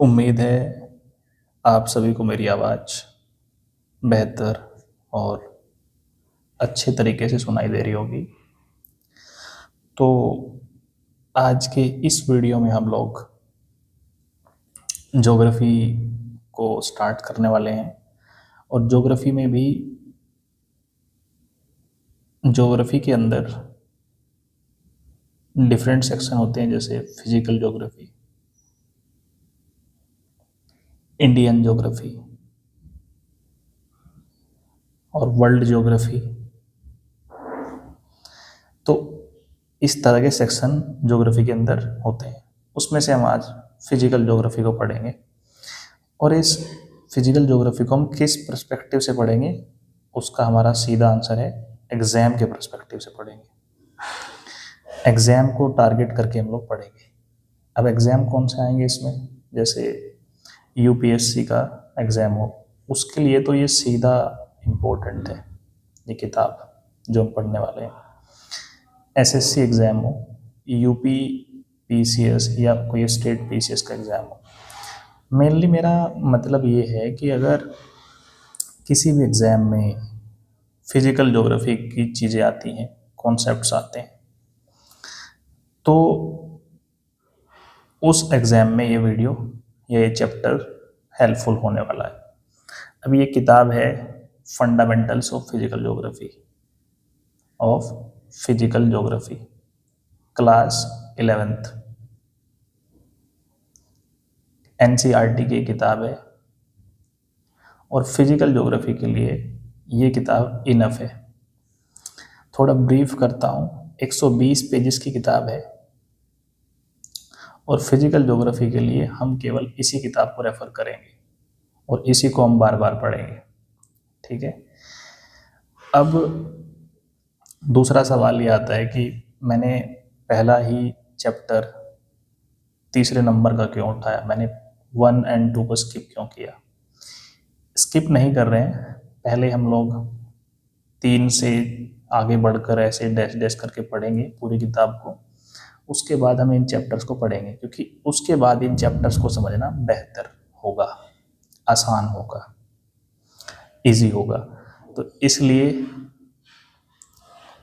उम्मीद है आप सभी को मेरी आवाज़ बेहतर और अच्छे तरीके से सुनाई दे रही होगी। तो आज के इस वीडियो में हम लोग ज्योग्राफी को स्टार्ट करने वाले हैं और ज्योग्राफी में भी ज्योग्राफी के अंदर डिफरेंट सेक्शन होते हैं, जैसे फिजिकल ज्योग्राफी, इंडियन ज्योग्राफी और वर्ल्ड ज्योग्राफी। तो इस तरह के सेक्शन ज्योग्राफी के अंदर होते हैं। उसमें से हम आज फिजिकल ज्योग्राफी को पढ़ेंगे और इस फिजिकल ज्योग्राफी को हम किस पर्सपेक्टिव से पढ़ेंगे, उसका हमारा सीधा आंसर है एग्जाम के पर्सपेक्टिव से पढ़ेंगे। एग्जाम को टारगेट करके हम लोग पढ़ेंगे। अब एग्जाम कौन से आएंगे इसमें, जैसे यूपीएससी का एग्जाम हो, उसके लिए तो ये सीधा इम्पोर्टेंट है ये किताब जो हम पढ़ने वाले हैं। एसएससी एग्जाम हो, यूपी पीसीएस या कोई स्टेट पीसीएस का एग्जाम हो, मेनली मेरा मतलब ये है कि अगर किसी भी एग्जाम में फिजिकल ज्योग्राफी की चीज़ें आती हैं, कॉन्सेप्ट्स आते हैं, तो उस एग्ज़ाम में ये वीडियो या ये चैप्टर हेल्पफुल होने वाला है। अब ये किताब है fundamentals of physical geography class 11th, NCERT की किताब है और फिजिकल ज्योग्राफी के लिए ये किताब इनफ है। थोड़ा ब्रीफ करता हूँ, 120 पेजेस की किताब है और फिजिकल ज्योग्राफी के लिए हम केवल इसी किताब को रेफर करेंगे और इसी को हम बार बार पढ़ेंगे, ठीक है। अब दूसरा सवाल ये आता है कि मैंने पहला ही चैप्टर तीसरे नंबर का क्यों उठाया, मैंने 1 और 2 को स्किप क्यों किया। स्किप नहीं कर रहे हैं, पहले हम लोग 3 से आगे बढ़कर ऐसे डैश डैश करके पढ़ेंगे पूरी किताब को, उसके बाद हम इन चैप्टर्स को पढ़ेंगे, क्योंकि उसके बाद इन चैप्टर्स को समझना बेहतर होगा, आसान होगा, इजी होगा। तो इसलिए,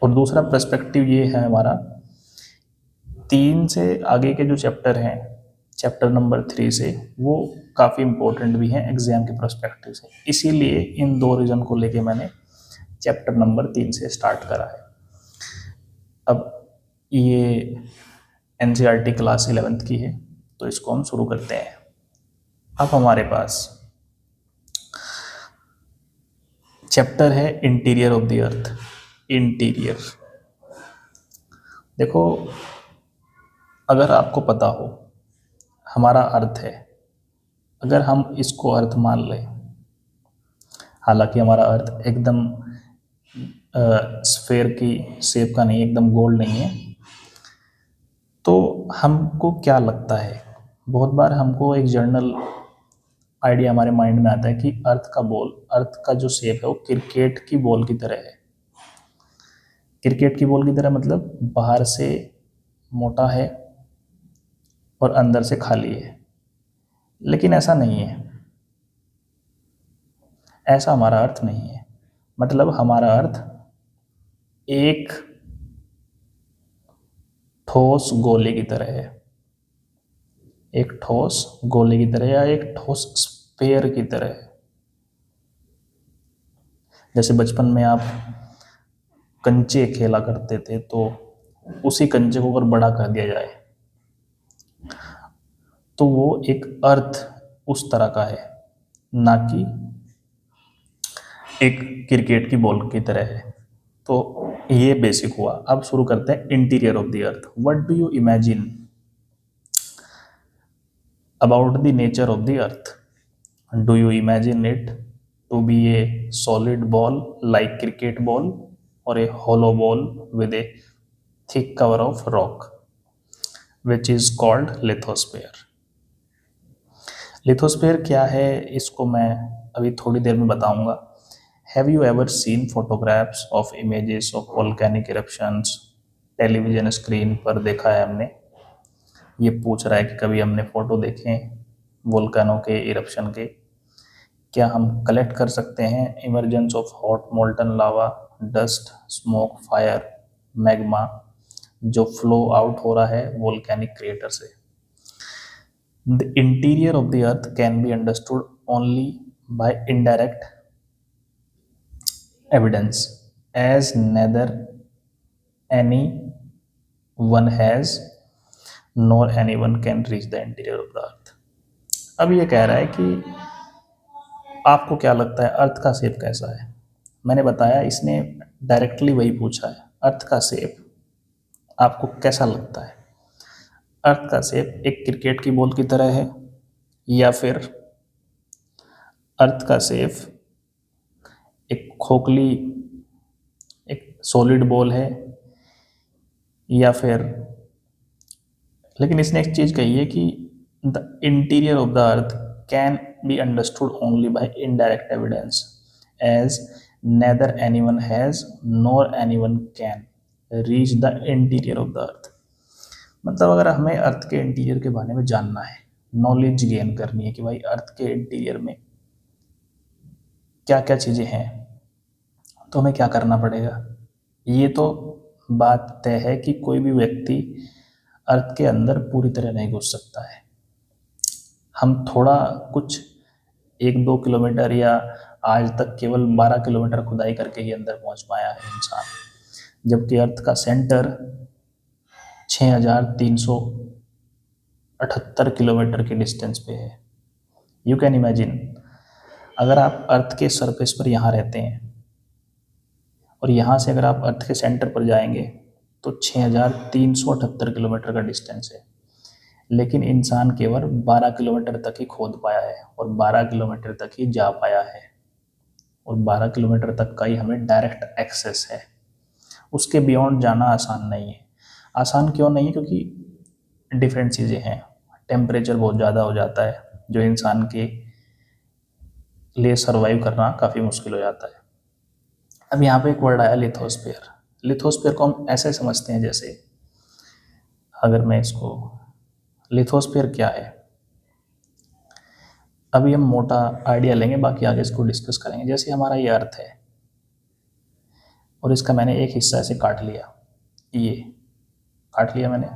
और दूसरा पर्सपेक्टिव ये है हमारा, 3 से आगे के जो चैप्टर हैं, चैप्टर नंबर 3 से, वो काफ़ी इम्पोर्टेंट भी हैं एग्जाम के पर्सपेक्टिव से। इसीलिए इन 2 रीज़न को लेके मैंने चैप्टर नंबर 3 से स्टार्ट करा है। अब ये एनसीईआरटी क्लास 11th की है, तो इसको हम शुरू करते हैं। अब हमारे पास चैप्टर है interior of the earth. Interior, देखो, अगर आपको पता हो हमारा अर्थ है, अगर हम इसको अर्थ मान लें, हालांकि हमारा अर्थ एकदम स्फेयर की शेप का नहीं, एकदम गोल नहीं है, तो हमको क्या लगता है, बहुत बार हमको एक जनरल आइडिया हमारे माइंड में आता है कि अर्थ का जो शेप है वो क्रिकेट की बॉल की तरह है। क्रिकेट की बॉल की तरह मतलब बाहर से मोटा है और अंदर से खाली है, लेकिन ऐसा नहीं है, ऐसा हमारा अर्थ नहीं है। मतलब हमारा अर्थ एक ठोस गोले की तरह है, एक ठोस गोले की तरह या एक ठोस स्फेयर की तरह है। जैसे बचपन में आप कंचे खेला करते थे, तो उसी कंचे को अगर बड़ा कर दिया जाए तो वो एक अर्थ उस तरह का है, ना कि एक क्रिकेट की बॉल की तरह है। तो ये बेसिक हुआ। अब शुरू करते हैं interior of the earth. What do you imagine about the nature of the earth? Do you imagine it to be a solid ball like cricket ball, or a hollow ball with a thick cover of rock, which is called lithosphere? Lithosphere क्या है, इसको मैं अभी थोड़ी देर में बताऊंगा। Have you ever seen photographs of images of volcanic eruptions? Television screen पर देखा है हमने, ये पूछ रहा है कि कभी हमने फोटो देखे हैं वोल्केनो के इरप्शन के? क्या हम कलेक्ट कर सकते हैं emergence of hot molten lava, dust, smoke, fire, magma जो फ्लो आउट हो रहा है वोल्केनिक क्रिएटर से? The interior of the earth can be understood only by indirect evidence as neither any one has nor anyone can reach the interior of the earth. अब ये कह रहा है कि आपको क्या लगता है अर्थ का शेप कैसा है? मैंने बताया इसने डायरेक्टली वही पूछा है, अर्थ का शेप आपको कैसा लगता है? अर्थ का शेप एक क्रिकेट की बॉल की तरह है, या फिर अर्थ का शेप एक खोखली एक सॉलिड बॉल है, या फिर, लेकिन इसने एक चीज कही है कि the interior of the earth can be understood only by indirect evidence as neither anyone has nor anyone can reach the interior of the earth. मतलब अगर हमें अर्थ के इंटीरियर के बारे में जानना है, नॉलेज गेन करनी है कि भाई अर्थ के इंटीरियर में क्या क्या चीजें हैं, तो हमें क्या करना पड़ेगा? ये तो बात तय है कि कोई भी व्यक्ति अर्थ के अंदर पूरी तरह नहीं घुस सकता है। हम थोड़ा कुछ 1-2 किलोमीटर या आज तक केवल 12 किलोमीटर खुदाई करके ही अंदर पहुंच पाया है इंसान, जबकि अर्थ का सेंटर 6378 किलोमीटर की डिस्टेंस पे है। यू कैन इमेजिन, अगर आप अर्थ के सरफेस पर यहाँ रहते हैं और यहाँ से अगर आप अर्थ के सेंटर पर जाएंगे तो 6378 किलोमीटर का डिस्टेंस है, लेकिन इंसान केवल 12 किलोमीटर तक ही खोद पाया है और 12 किलोमीटर तक ही जा पाया है, और 12 किलोमीटर तक का ही हमें डायरेक्ट एक्सेस है। उसके बियॉन्ड जाना आसान नहीं है। आसान क्यों नहीं है? क्योंकि डिफरेंट चीज़ें हैं। टेम्परेचर बहुत ज़्यादा हो जाता है जो इंसान के लिए सर्वाइव करना काफ़ी मुश्किल हो जाता है। अब यहाँ पे एक वर्ड आया लिथोस्फीयर। लिथोस्फीयर को हम ऐसे समझते हैं जैसे, अगर मैं इसको, लिथोस्फीयर क्या है, अभी हम मोटा आइडिया लेंगे, बाकी आगे इसको डिस्कस करेंगे। जैसे हमारा ये अर्थ है और इसका मैंने एक हिस्सा ऐसे काट लिया, ये काट लिया मैंने।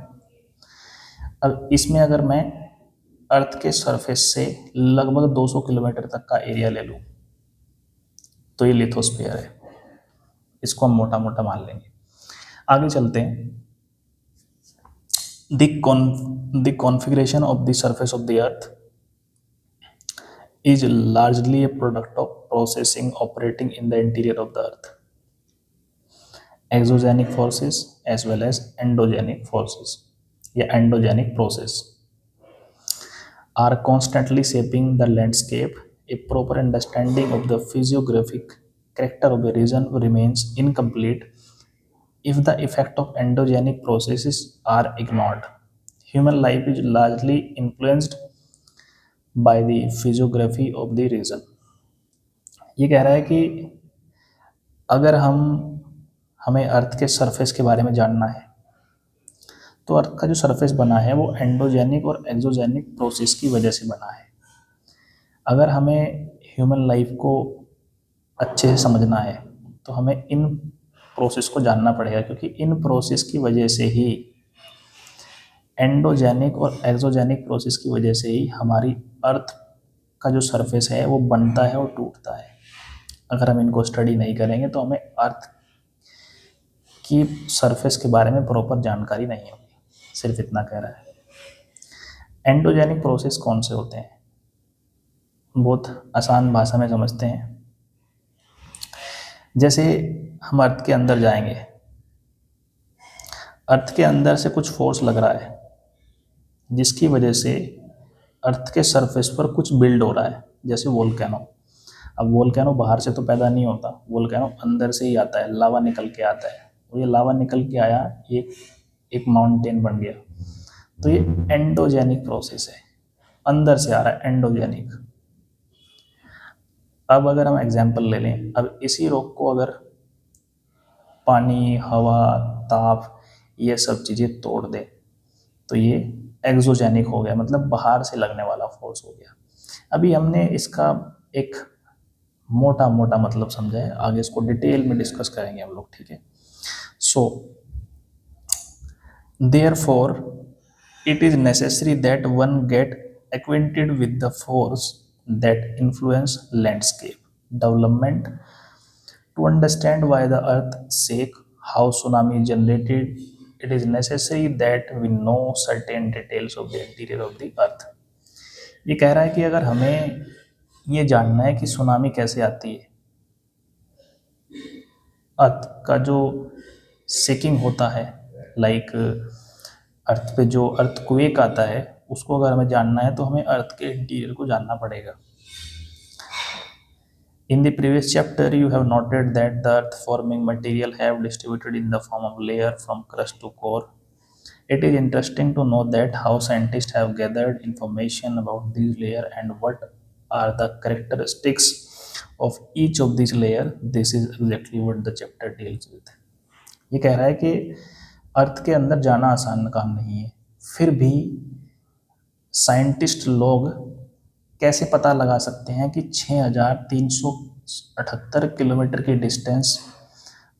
अब इसमें अगर मैं अर्थ के सरफेस से लगभग 200 किलोमीटर तक का एरिया ले लूँ तो ये लिथोस्फीयर है। इसको हम मोटा मोटा मान लेंगे। आगे चलते हैं। The configuration of the surface of the earth is largely a product of processing operating in the interior of the earth. Exogenic forces as well as endogenic forces या endogenic process are constantly shaping the landscape. A proper understanding of the physiographic character of a region remains incomplete if the effect of endogenic processes are ignored. Human life is largely influenced by the physiography of the region. ये कह रहा है कि अगर हमें अर्थ के surface के बारे में जानना है तो अर्थ का जो सरफेस बना है वो एंडोजेनिक और एक्सोजेनिक प्रोसेस की वजह से बना है। अगर हमें ह्यूमन लाइफ को अच्छे से समझना है तो हमें इन प्रोसेस को जानना पड़ेगा, क्योंकि इन प्रोसेस की वजह से ही, एंडोजेनिक और एक्सोजेनिक प्रोसेस की वजह से ही हमारी अर्थ का जो सरफेस है वो बनता है और टूटता है। अगर हम इनको स्टडी नहीं करेंगे तो हमें अर्थ की सरफेस के बारे में प्रॉपर जानकारी नहीं होगी। सिर्फ इतना कह रहा है। एंडोजेनिक प्रोसेस कौन से होते हैं? बहुत आसान भाषा में समझते हैं। जैसे हम अर्थ के अंदर जाएंगे, अर्थ के अंदर से कुछ फोर्स लग रहा है जिसकी वजह से अर्थ के सरफेस पर कुछ बिल्ड हो रहा है, जैसे वोल्केनो। अब वोल्केनो बाहर से तो पैदा नहीं होता, वोल्केनो अंदर से ही आता है, लावा निकल के आता है, और ये लावा निकल के आया, एक माउंटेन बन गया। तो ये एंडोजेनिक प्रोसेस है, अंदर से आ रहा है, एंडोजेनिक। अब अगर हम एग्जाम्पल ले लें, अब इसी रॉक को अगर पानी, हवा, ताप, ये सब चीज़ें तोड़ दे तो ये एक्सोजेनिक हो गया, मतलब बाहर से लगने वाला फोर्स हो गया। अभी हमने इसका एक मोटा मोटा मतलब समझा है, आगे इसको डिटेल में डिस्कस करेंगे हम लोग, ठीक है। So therefore it is necessary that one get acquainted with the force that influence landscape development to understand why the earth shake, how tsunami is generated. It is necessary that we know certain details of the interior of the earth. ये कह रहा है कि अगर हमें ये जानना है कि सुनामी कैसे आती है, अर्थ का जो शेकिंग होता है, लाइक अर्थ पे जो अर्थक्वेक आता है, उसको अगर हमें जानना है तो हमें अर्थ के इंटीरियर को जानना पड़ेगा। In the previous chapter, you have noted that the earth forming material have distributed in the form of layer from crust to core. It is interesting to know that how scientists have gathered information about these layer and what are the characteristics of each of these layer. This is exactly what the chapter deals with. ये कह रहा है कि अर्थ के अंदर जाना आसान काम नहीं है, फिर भी साइंटिस्ट लोग कैसे पता लगा सकते हैं कि 6378 किलोमीटर की डिस्टेंस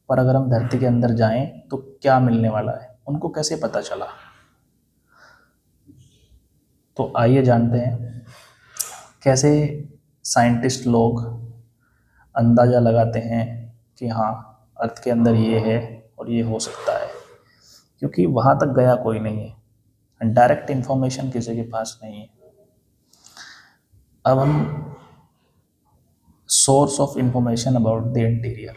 पर अगर हम धरती के अंदर जाएं तो क्या मिलने वाला है, उनको कैसे पता चला। तो आइए जानते हैं कैसे साइंटिस्ट लोग अंदाज़ा लगाते हैं कि हाँ अर्थ के अंदर ये है और ये हो सकता है, क्योंकि वहाँ तक गया कोई नहीं है, डायरेक्ट इन्फॉर्मेशन किसी के पास नहीं है। अब हम source of information about the interior,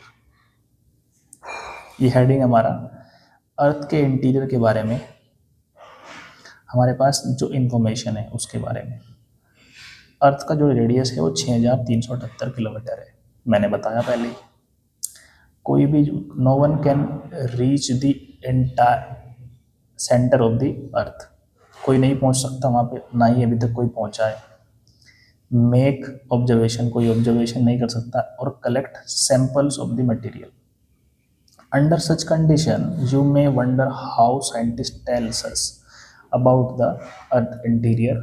ये हेडिंग हमारा अर्थ के इंटीरियर के बारे में, हमारे पास जो इंफॉर्मेशन है उसके बारे में। अर्थ का जो रेडियस है वो 6378 किलोमीटर है, मैंने बताया पहले। कोई भी no one can reach the entire centre of the earth, कोई नहीं पहुंच सकता वहाँ पे, ना ही अभी तक कोई पहुंचा है। मेक ऑब्जर्वेशन, कोई ऑब्जर्वेशन नहीं कर सकता, और collect samples of the material. Under such condition you may wonder how scientist tells us about the earth interior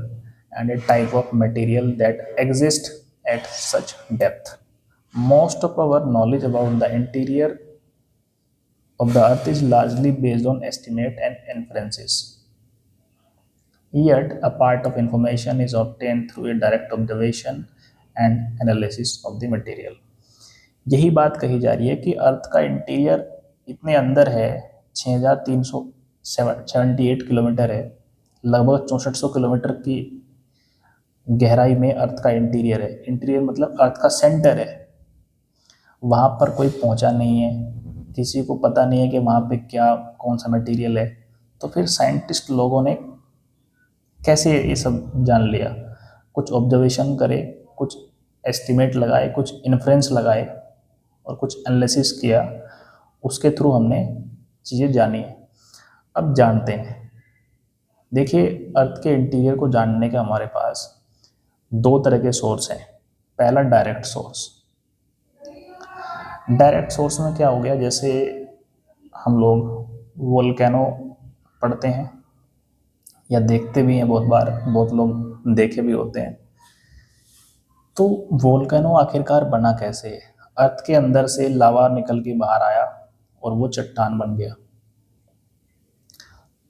and a type of material that exists at such depth. Most of our knowledge about the interior of the earth is largely based on estimate and inferences. Yet a part of information is obtained through a direct observation and analysis of the material. यही बात कही जा रही है कि अर्थ का interior इतने अंदर है, 6378 किलोमीटर है, लगभग 6400 किलोमीटर की गहराई में अर्थ का इंटीरियर है। इंटीरियर मतलब अर्थ का सेंटर है, वहाँ पर कोई पहुँचा नहीं है, किसी को पता नहीं है कि वहाँ पे क्या कौन सा मटेरियल है। तो फिर साइंटिस्ट लोगों ने कैसे ये सब जान लिया? कुछ ऑब्जर्वेशन करे, कुछ एस्टिमेट लगाए, कुछ इन्फ्रेंस लगाए और कुछ एनालिसिस किया, उसके थ्रू हमने चीज़ें जानी है। अब जानते हैं। देखिए, अर्थ के इंटीरियर को जानने के हमारे पास दो तरह के सोर्स हैं। पहला डायरेक्ट सोर्स। डायरेक्ट सोर्स में क्या हो गया, जैसे हम लोग वोल्केनो पढ़ते हैं या देखते भी हैं, बहुत बार बहुत लोग देखे भी होते हैं। तो वोल्केनो आखिरकार बना कैसे है? अर्थ के अंदर से लावा निकल के बाहर आया और वो चट्टान बन गया।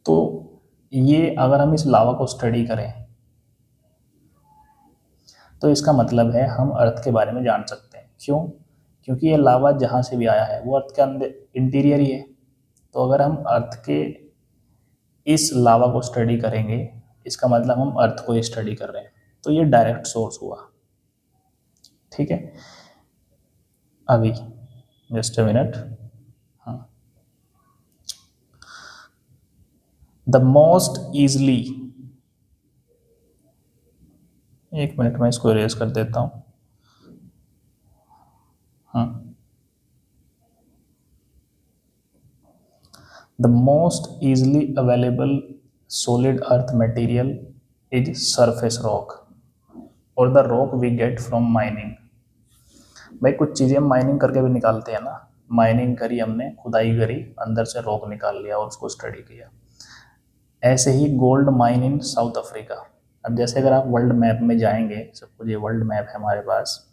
तो ये अगर हम इस लावा को स्टडी करें तो इसका मतलब है हम अर्थ के बारे में जान सकते हैं। क्यों? क्योंकि ये लावा जहाँ से भी आया है वो अर्थ के अंदर इंटीरियर ही है। तो अगर हम अर्थ के इस लावा को स्टडी करेंगे, इसका मतलब हम अर्थ को ही स्टडी कर रहे हैं। तो ये डायरेक्ट सोर्स हुआ, ठीक है। अभी जस्ट अ मिनट। हाँ, द मोस्ट ईजली, एक मिनट में इसको इरेज कर देता हूँ। The most easily available solid earth material is surface rock or the rock we get from mining. भाई कुछ चीज़ें हम माइनिंग करके भी निकालते हैं ना, माइनिंग करी हमने, खुदाई करी, अंदर से रॉक निकाल लिया और उसको स्टडी किया। ऐसे ही gold mine in South Africa, अब जैसे अगर आप वर्ल्ड मैप में जाएंगे, सपोज ये वर्ल्ड मैप है हमारे पास,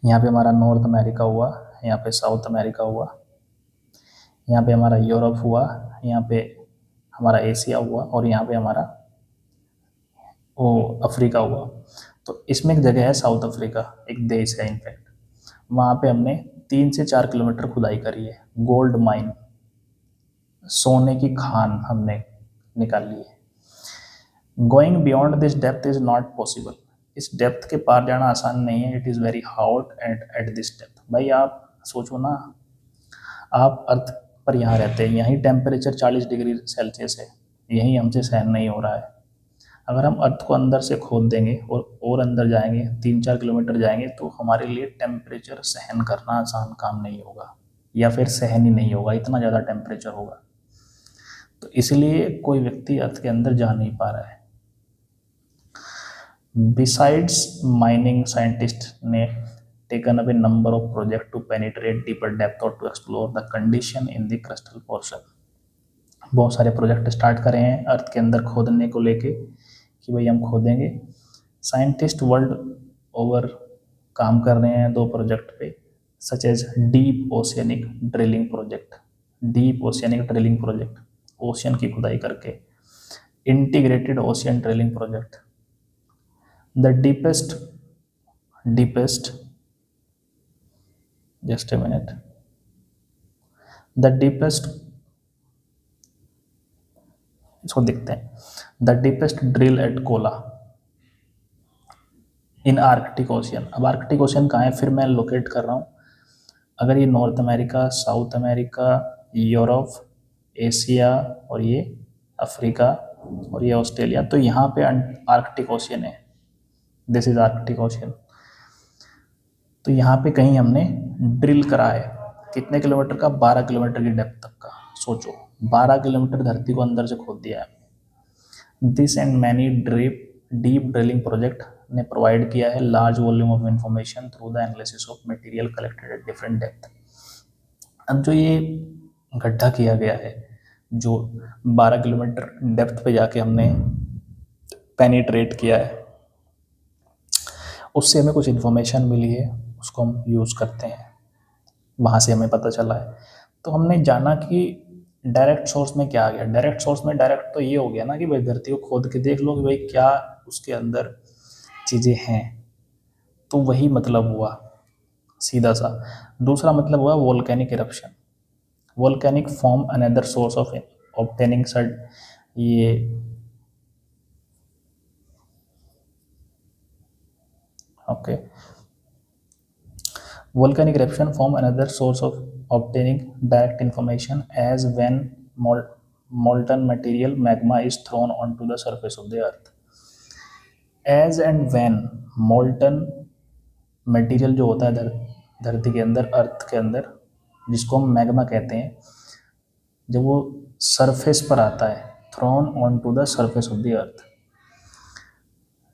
यहाँ पे हमारा नॉर्थ अमेरिका हुआ, यहाँ पे साउथ अमेरिका हुआ, यहाँ पे हमारा यूरोप हुआ, यहाँ पे हमारा एशिया हुआ, और यहाँ पे हमारा वो अफ्रीका हुआ। तो इसमें एक जगह है साउथ अफ्रीका, एक देश है इनफैक्ट, वहाँ पे हमने 3 से 4 किलोमीटर खुदाई करी है, गोल्ड माइन, सोने की खान हमने निकाल ली है। Going beyond this depth is not possible, इस डेप्थ के पार जाना आसान नहीं है। It is very hot at this depth. भाई आप सोचो ना, आप अर्थ पर यहाँ रहते हैं, यहीं टेम्परेचर 40 डिग्री सेल्सियस है, यहीं हमसे सहन नहीं हो रहा है। अगर हम अर्थ को अंदर से खोद देंगे और अंदर जाएंगे, 3-4 किलोमीटर जाएंगे, तो हमारे लिए टेम्परेचर सहन करना आसान काम नहीं होगा, या फिर सहन ही नहीं होगा, इतना ज़्यादा टेम्परेचर होगा। तो इसलिए कोई व्यक्ति अर्थ के अंदर जा नहीं पा रहा है। बिसाइड्स माइनिंग, साइंटिस्ट ने taken up a number of projects to penetrate deeper depth or to explore the condition in the crustal portion। बहुत सारे प्रोजेक्ट स्टार्ट करे हैं अर्थ के अंदर खोदने को लेके कि भाई हम खोदेंगे। साइंटिस्ट वर्ल्ड ओवर काम कर रहे हैं 2 प्रोजेक्ट पे, such as deep oceanic drilling project, deep oceanic drilling project, ocean की खुदाई करके, integrated ocean drilling project, the deepest just a minute, the deepest, इसको देखते हैं, the deepest drill at Kola in Arctic Ocean. अब Arctic Ocean कहाँ है, फिर मैं लोकेट कर रहा हूँ। अगर ये north America, south America, Europe, Asia और ये अफ्रीका और ये ऑस्ट्रेलिया, तो यहाँ पे आर्कटिक ओशियन है, दिस इज आर्कटिक ओशियन। तो यहाँ पे कहीं हमने ड्रिल करा है, कितने किलोमीटर का, 12 किलोमीटर की डेप्थ तक का। सोचो 12 किलोमीटर धरती को अंदर से खोद दिया है। This and many deep drilling project ने प्रोवाइड किया है large volume of information through the analysis of material collected at different depth. अब जो ये गड्ढा किया गया है, जो 12 किलोमीटर डेप्थ पे जाके हमने पेनिट्रेट किया है, उससे हमें कुछ इन्फॉर्मेशन मिली है, उसको हम यूज़ करते हैं, वहाँ से हमें पता चला है। तो हमने जाना कि डायरेक्ट सोर्स में क्या आ गया। डायरेक्ट सोर्स में डायरेक्ट तो ये हो गया ना कि भाई धरती को खोद के देख लो कि भाई क्या उसके अंदर चीज़ें हैं, तो वही मतलब हुआ सीधा सा। दूसरा मतलब हुआ volcanic eruption. Volcanic form another source of obtaining ये okay, volcanic eruption form another source of obtaining direct information as when molten material magma is thrown onto the surface of the earth। as and when molten material जो होता है धरती के अंदर, अर्थ के अंदर, जिसको हम मैग्मा कहते हैं, जब वो सरफेस पर आता है, thrown on to the surface of the earth,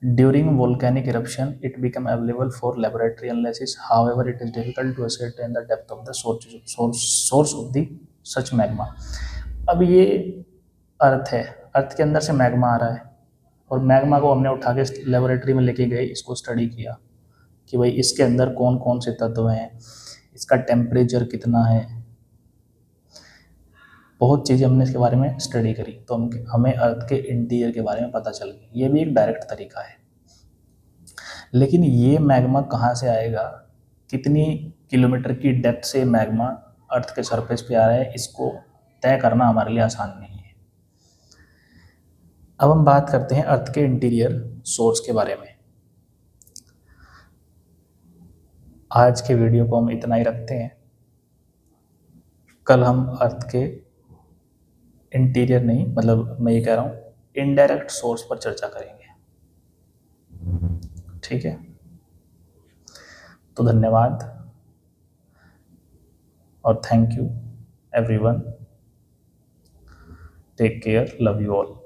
during volcanic eruption it became available for laboratory analysis। however it is difficult to ascertain the depth of the source of the such magma। अब ये अर्थ है, अर्थ के अंदर से magma आ रहा है, और magma को हमने उठा के लेबोरेटरी में लेके गए, इसको स्टडी किया कि भाई इसके अंदर कौन कौन से तत्व हैं, इसका टेम्परेचर कितना है, बहुत चीज़ें हमने इसके बारे में स्टडी करी, तो हमें अर्थ के इंटीरियर के बारे में पता चल गया। ये भी एक डायरेक्ट तरीका है। लेकिन ये मैग्मा कहाँ से आएगा, कितनी किलोमीटर की डेप्थ से मैग्मा अर्थ के सरफेस पे आ रहा है, इसको तय करना हमारे लिए आसान नहीं है। अब हम बात करते हैं अर्थ के इंटीरियर सोर्स के बारे में। आज के वीडियो को हम इतना ही रखते हैं। कल हम अर्थ के इंटीरियर नहीं, मतलब मैं ये कह रहा हूँ इनडायरेक्ट सोर्स पर चर्चा करेंगे। ठीक है, तो धन्यवाद और thank you everyone. Take care, love you all.